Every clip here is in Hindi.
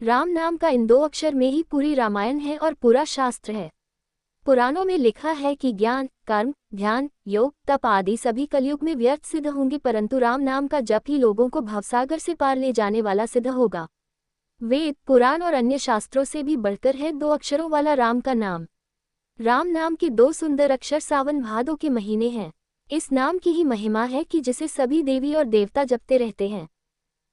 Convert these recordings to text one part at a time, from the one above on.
राम नाम का इन 2 अक्षर में ही पूरी रामायण है और पूरा शास्त्र है। पुराणों में लिखा है कि ज्ञान, कर्म, ध्यान, योग, तप आदि सभी कलयुग में व्यर्थ सिद्ध होंगे, परंतु राम नाम का जप ही लोगों को भवसागर से पार ले जाने वाला सिद्ध होगा। वेद, पुराण और अन्य शास्त्रों से भी बढ़कर है 2 अक्षरों वाला राम का नाम। राम नाम के 2 सुंदर अक्षर सावन भादो के महीने हैं। इस नाम की ही महिमा है कि जिसे सभी देवी और देवता जपते रहते हैं।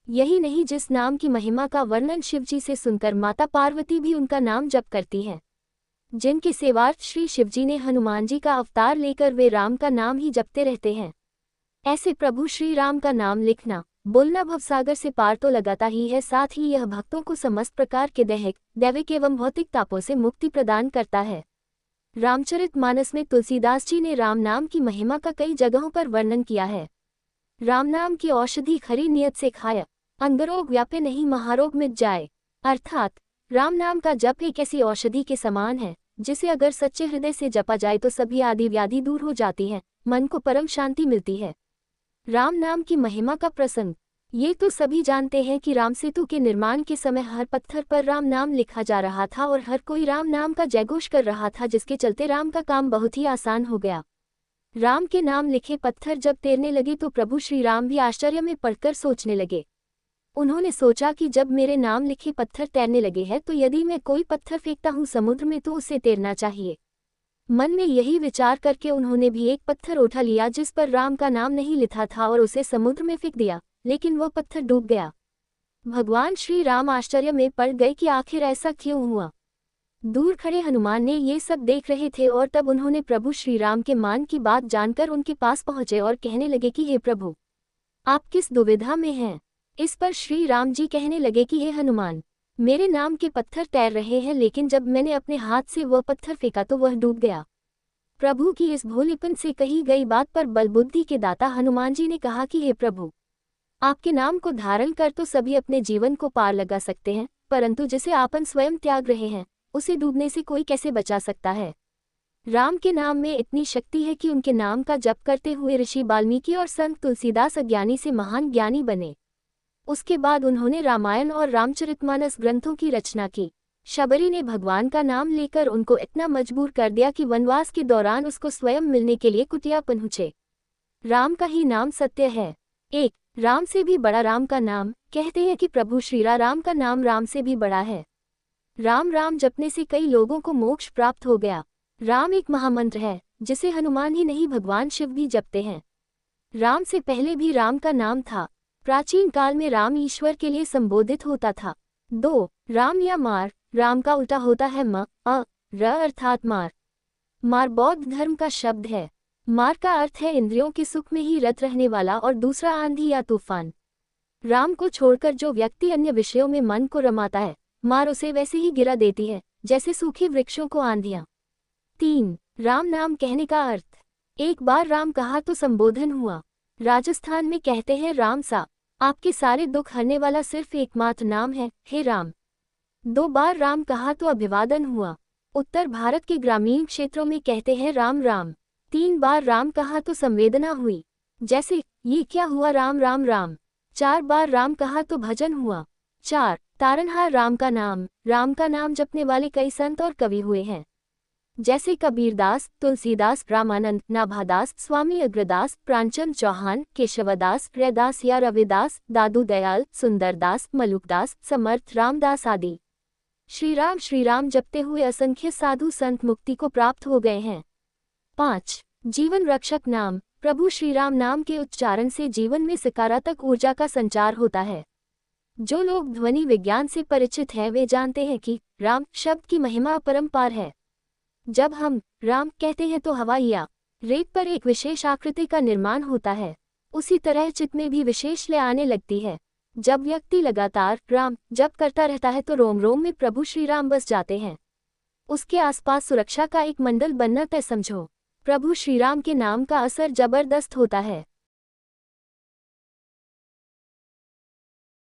यही नहीं, जिस नाम की महिमा का वर्णन शिवजी से सुनकर माता पार्वती भी उनका नाम जप करती हैं। जिनके सेवार्थ श्री शिवजी ने हनुमान जी का अवतार लेकर वे राम का नाम ही जपते रहते हैं। ऐसे प्रभु श्री राम का नाम लिखना, बोलना भवसागर से पार तो लगाता ही है, साथ ही यह भक्तों को समस्त प्रकार के दैविक एवं भौतिक तापों से मुक्ति प्रदान करता है। रामचरितमानस में तुलसीदास जी ने राम नाम की महिमा का कई जगहों पर वर्णन किया है। राम नाम की औषधि खरी नियत से खाया, अंगरोग व्यापे नहीं महारोग मिट जाए। अर्थात राम नाम का जप एक ऐसी औषधि के समान है जिसे अगर सच्चे हृदय से जपा जाए तो सभी आदि व्याधि दूर हो जाती है, मन को परम शांति मिलती है। राम नाम की महिमा का प्रसंग, ये तो सभी जानते हैं कि राम सेतु के निर्माण के समय हर पत्थर पर राम नाम लिखा जा रहा था और हर कोई राम नाम का जयघोष कर रहा था, जिसके चलते राम का काम बहुत ही आसान हो गया। राम के नाम लिखे पत्थर जब तैरने लगे तो प्रभु श्री राम भी आश्चर्य में पड़कर सोचने लगे। उन्होंने सोचा कि जब मेरे नाम लिखे पत्थर तैरने लगे हैं तो यदि मैं कोई पत्थर फेंकता हूँ समुद्र में तो उसे तैरना चाहिए। मन में यही विचार करके उन्होंने भी एक पत्थर उठा लिया जिस पर राम का नाम नहीं लिखा था और उसे समुद्र में फेंक दिया, लेकिन वह पत्थर डूब गया। भगवान श्री राम आश्चर्य में पड़ गए कि आखिर ऐसा क्यों हुआ। दूर खड़े हनुमान ने ये सब देख रहे थे और तब उन्होंने प्रभु श्री राम के मान की बात जानकर उनके पास पहुंचे और कहने लगे कि हे प्रभु, आप किस दुविधा में हैं। इस पर श्री राम जी कहने लगे कि हे हनुमान, मेरे नाम के पत्थर तैर रहे हैं, लेकिन जब मैंने अपने हाथ से वह पत्थर फेंका तो वह डूब गया। प्रभु की इस भोलेपन से कही गई बात पर बलबुद्धि के दाता हनुमान जी ने कहा कि हे प्रभु, आपके नाम को धारण कर तो सभी अपने जीवन को पार लगा सकते हैं, परंतु जिसे आपन स्वयं त्याग रहे हैं उसे डूबने से कोई कैसे बचा सकता है। राम के नाम में इतनी शक्ति है कि उनके नाम का जप करते हुए ऋषि वाल्मीकि और संत तुलसीदास अज्ञानी से महान ज्ञानी बने। उसके बाद उन्होंने रामायण और रामचरितमानस ग्रंथों की रचना की। शबरी ने भगवान का नाम लेकर उनको इतना मजबूर कर दिया कि वनवास के दौरान उसको स्वयं मिलने के लिए कुटिया पहुंचे। राम का ही नाम सत्य है। एक राम से भी बड़ा राम का नाम, कहते हैं कि प्रभु श्री राम का नाम राम से भी बड़ा है। राम राम जपने से कई लोगों को मोक्ष प्राप्त हो गया। राम एक महामंत्र है जिसे हनुमान ही नहीं भगवान शिव भी जपते हैं। राम से पहले भी राम का नाम था। प्राचीन काल में राम ईश्वर के लिए संबोधित होता था। 2 राम या मार, राम का उल्टा होता है र अर्थात मार। मार बौद्ध धर्म का शब्द है। मार का अर्थ है इंद्रियों के सुख में ही रत रहने वाला और दूसरा आंधी या तूफान। राम को छोड़कर जो व्यक्ति अन्य विषयों में मन को रमाता है, मार उसे वैसे ही गिरा देती है जैसे सूखे वृक्षों को आंधियां। 3 राम नाम कहने का अर्थ, एक बार राम कहा तो संबोधन हुआ। राजस्थान में कहते हैं राम सा, आपके सारे दुख हरने वाला सिर्फ एकमात्र नाम है, हे राम। 2 बार राम कहा तो अभिवादन हुआ। उत्तर भारत के ग्रामीण क्षेत्रों में कहते हैं राम राम। 3 बार राम कहा तो संवेदना हुई, जैसे ये क्या हुआ राम राम राम। 4 बार राम कहा तो भजन हुआ। 4 तारनहार राम का नाम जपने वाले कई संत और कवि हुए हैं, जैसे कबीरदास, तुलसीदास, रामानंद, नाभादास, स्वामी अग्रदास, प्राणचंद चौहान, केशवदास, रैदास या रविदास, दादू दयाल, सुंदरदास, मलुकदास, समर्थ रामदास आदि। श्री राम जपते हुए असंख्य साधु संत मुक्ति को प्राप्त हो गए हैं। 5 जीवन रक्षक नाम, प्रभु श्री राम नाम के उच्चारण से जीवन में सकारात्मक ऊर्जा का संचार होता है। जो लोग ध्वनि विज्ञान से परिचित हैं वे जानते हैं कि राम शब्द की महिमा अपरंपार है। जब हम राम कहते हैं तो हवा या रेत पर एक विशेष आकृति का निर्माण होता है। उसी तरह चित्त में भी विशेष लय आने लगती है। जब व्यक्ति लगातार राम जप करता रहता है तो रोम रोम में प्रभु श्री राम बस जाते हैं। उसके आसपास सुरक्षा का एक मंडल बनना तय समझो। प्रभु श्री राम के नाम का असर जबरदस्त होता है।